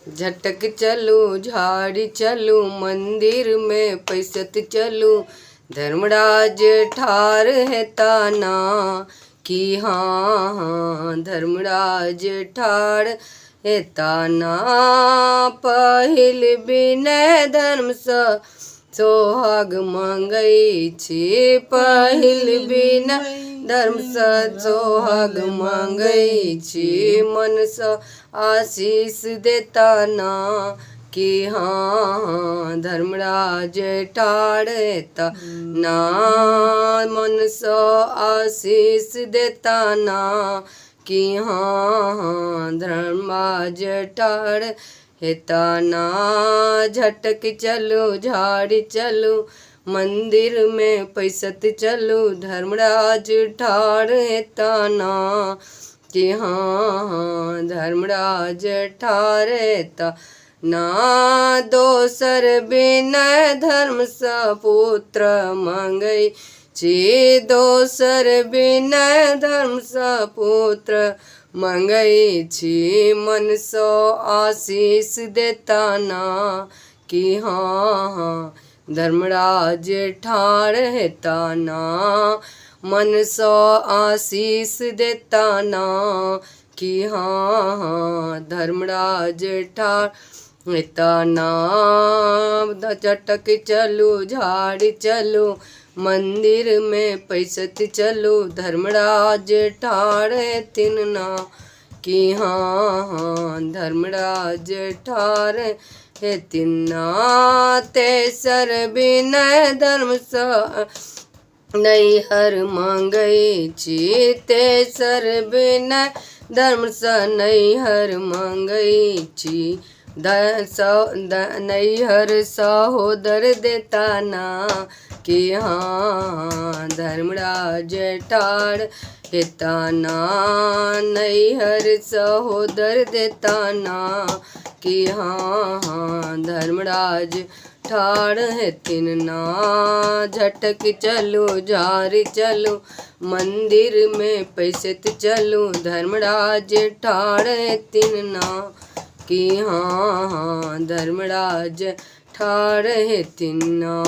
झटक चलू झाड़ी चलू मंदिर में पैसत चलू धर्मराज ठार है ताना कि हाँ धर्मराज ठार है ताना। पहिल विनय धर्म सोहाग मंगई छी पहिल विनय धर्म सोहाग मंगई छी मन स आशीष देता ना कि हाँ धर्मराज ठाड़ ना मन स आशीष देता ना कि हाँ धर्मराज ठाड़ हेता ना। झटक चलो झाड़ी चलो मंदिर में पैसत चलो धर्मराज ठाड़ हेता ना कि हाँ धर्मराज ठाड़ हेता ना। दोसर विनय धर्म सपुत्र मंगई छी दोसर विनय धर्म सपुत्र मंगई छी मन सो आशीष देता ना कि हाँ धर्मराज ठाड़ हेता ना मन सो आशीष देता ना कि हाँ धर्मराज ठाड़ हेता ना। झटक चलो झाड़ी चलो मंदिर में पैसत चलो धर्मराज ठाड़ हेतिन ना कि हाँ धर्मराज ठाड़ हेतिन ना। तेसर विनय धर्म नैहर मंगई छी तेसर विनय धर्म नैहर मंगई छी नैहर सहोदर देता ना कि हाँ धर्मराज ठाड़ हेता ना नैहर सहोदर देता ना कि हाँ धर्मराज ठाड़ हेतिन ना। झटक चलो झाड़ी चलो मंदिर में पैसत चलो धर्मराज ठाड़ हेतिन ना कि हाँ धर्मराज ठाड़ हेतिन ना।